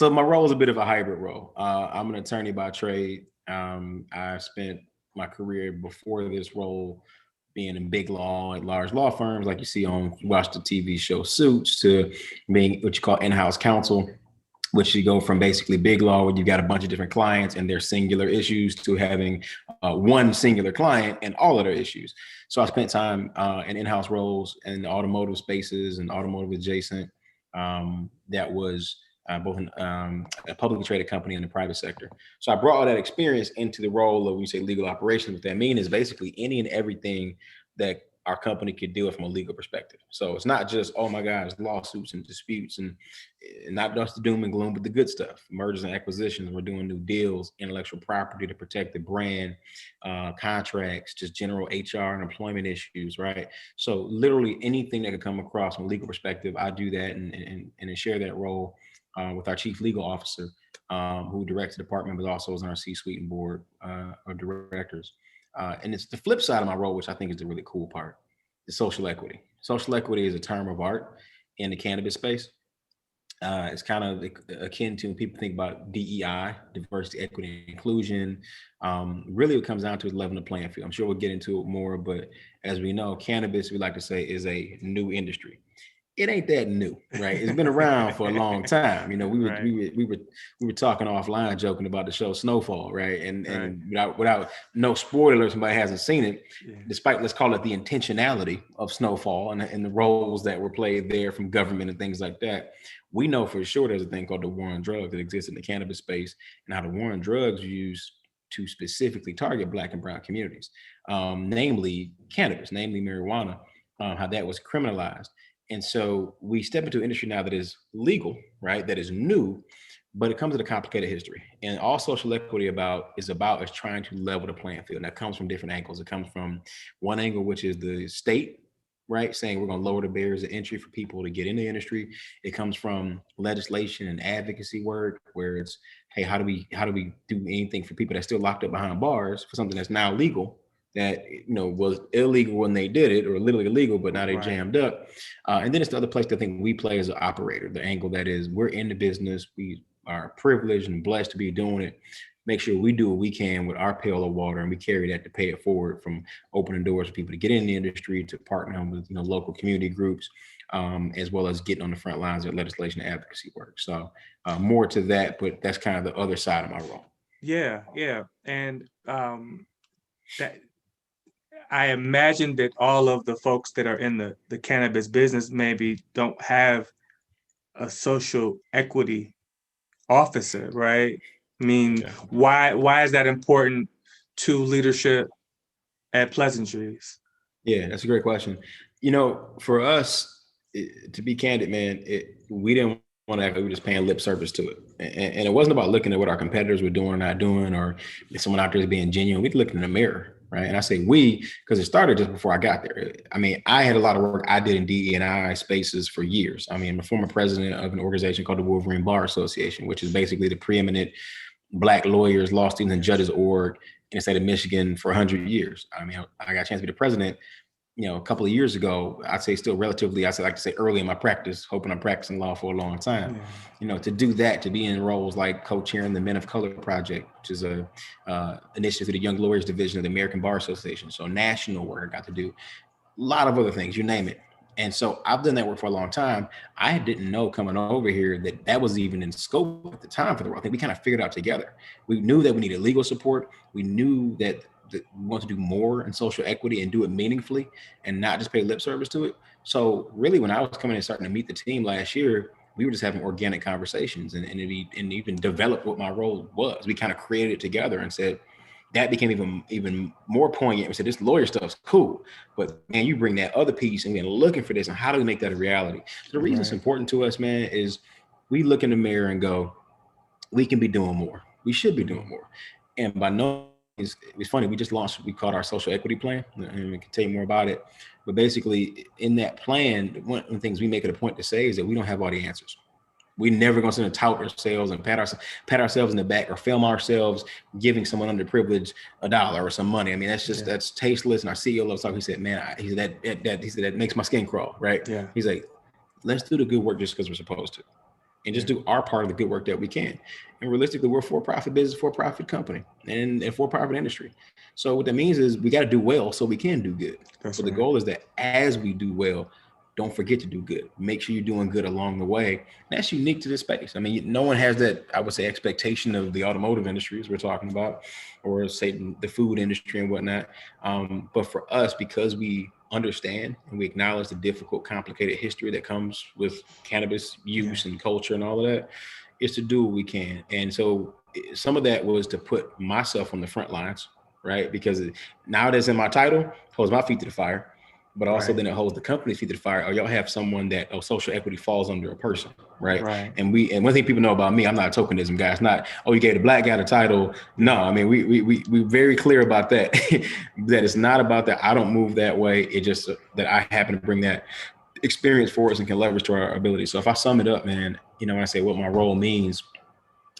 So my role is a bit of a hybrid role. I'm an attorney by trade. I spent my career before this role being in big law at large law firms, like you see on watch the TV show Suits, to being what you call in-house counsel, which you go from basically big law where you've got a bunch of different clients and their singular issues to having one singular client and all of their issues. So I spent time in in-house roles in automotive spaces and automotive adjacent. That was both in a publicly traded company and the private sector. So I brought all that experience into the role of, when you say legal operations, what that means is basically any and everything that our company could do it from a legal perspective. So it's not just, oh my God, it's lawsuits and disputes and not just the doom and gloom, but the good stuff, mergers and acquisitions. We're doing new deals, intellectual property to protect the brand, contracts, just general HR and employment issues, right? So literally anything that could come across from a legal perspective, I do that and share that role with our chief legal officer, who directs the department, but also is on our C-suite and board of directors. And it's the flip side of my role, which I think is the really cool part, is social equity. Social equity is a term of art in the cannabis space. It's kind of akin to when people think about DEI, diversity, equity, and inclusion. Really, what it comes down to is leveling the playing field. I'm sure we'll get into it more, but as we know, cannabis, we like to say, is a new industry. It ain't that new, right? It's been around for a long time. You know, Right. we were talking offline, joking about the show Snowfall, right? And Right. without no spoiler, if somebody hasn't seen it, Yeah. despite, let's call it, the intentionality of Snowfall and the roles that were played there from government and things like that, we know for sure there's a thing called the war on drugs that exists in the cannabis space, and how the war on drugs used to specifically target Black and brown communities, namely cannabis, namely marijuana, how that was criminalized. And so we step into an industry now that is legal, right? That is new, but it comes with a complicated history. And all social equity is trying to level the playing field. And that comes from different angles. It comes from one angle, which is the state, right? Saying we're going to lower the barriers of entry for people to get in the industry. It comes from legislation and advocacy work, where it's, hey, how do we do anything for people that are still locked up behind bars for something that's now legal, that was illegal when they did it, or literally illegal, but now they Right. jammed up. And then it's the other place that I think we play as an operator, the angle that is, we're in the business, we are privileged and blessed to be doing it. Make sure we do what we can with our pail of water, and we carry that to pay it forward, from opening doors for people to get in the industry, to partnering with local community groups, as well as getting on the front lines of legislation and advocacy work. So more to that, but that's kind of the other side of my role. Yeah. Yeah. And that I imagine that all of the folks that are in the cannabis business maybe don't have a social equity officer, right? I mean, Yeah. why is that important to leadership at Pleasantrees? Yeah, that's a great question. For us, to be candid, man, we didn't want to act like we were just paying lip service to it. And it wasn't about looking at what our competitors were doing or not doing, or if someone out there is being genuine. We'd look in the mirror, right? And I say we, because it started just before I got there. I mean, I had a lot of work I did in DE&I spaces for years. I mean, I'm a former president of an organization called the Wolverine Bar Association, which is basically the preeminent Black lawyers, law students, and judges org in the state of Michigan for 100 years. I mean, I got a chance to be the president, a couple of years ago. I'd say still relatively, I like to say early in my practice, hoping I'm practicing law for a long time. Yeah. To do that, to be in roles like co-chairing the Men of Color Project, which is a initiative to the Young Lawyers Division of the American Bar Association. So national work I got to do, a lot of other things, you name it. And so I've done that work for a long time. I didn't know coming over here that was even in scope at the time for the role. I think we kind of figured out together. We knew that we needed legal support. We knew that we want to do more in social equity and do it meaningfully, and not just pay lip service to it. So really, when I was coming and starting to meet the team last year, we were just having organic conversations and even developed what my role was. We kind of created it together and said, that became even more poignant. We said, this lawyer stuff's cool, but man, you bring that other piece, and we're looking for this, and how do we make that a reality? So the reason it's important to us, man, is we look in the mirror and go, we can be doing more. We should be doing more. And by no means, it's funny, we called our social equity plan, and we can tell you more about it. But basically, in that plan, one of the things we make it a point to say is that we don't have all the answers. We never gonna sit and tout ourselves and pat ourselves in the back, or film ourselves giving someone underprivileged $1 or some money. I mean, that's tasteless. And our CEO loves talking. He said, "Man, he said that makes my skin crawl." Right? Yeah. He's like, "Let's do the good work just because we're supposed to." and just do our part of the good work that we can. And realistically, we're a for-profit business, for-profit company, and a for-profit industry. So what that means is we got to do well so we can do good. That's So the right. goal is that as we do well, don't forget to do good. Make sure you're doing good along the way. And that's unique to this space. I mean, no one has that, I would say, expectation of the automotive industry, as we're talking about, or say the food industry and whatnot. But for us, because we understand and we acknowledge the difficult, complicated history that comes with cannabis use and culture and all of that, is to do what we can. And so some of that was to put myself on the front lines, right? Because now that's in my title, holds my feet to the fire, but also then it holds the company's feet to the fire. Or y'all have someone that social equity falls under a person, right? And one thing people know about me, I'm not a tokenism guy. It's not, oh, you gave the black guy the title. No, I mean, we very clear about that, that it's not about that. I don't move that way. It just that I happen to bring that experience for us and can leverage to our ability. So if I sum it up, man, when I say what my role means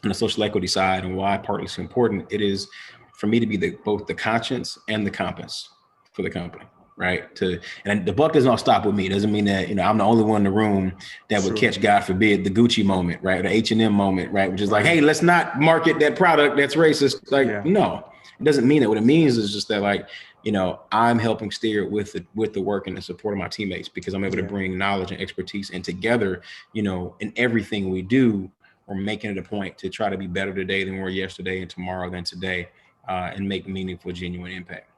on the social equity side and why partly it's important, it is for me to be both the conscience and the compass for the company, right? And the buck does not stop with me. It doesn't mean that, I'm the only one in the room that would catch, God forbid, the Gucci moment, right? Or the H&M moment, right? Which is like, hey, let's not market that product that's racist. Like, no, it doesn't mean that. What it means is just that, like, I'm helping steer with the work and the support of my teammates, because I'm able to bring knowledge and expertise, and together, in everything we do, we're making it a point to try to be better today than we were yesterday, and tomorrow than today, and make meaningful, genuine impact.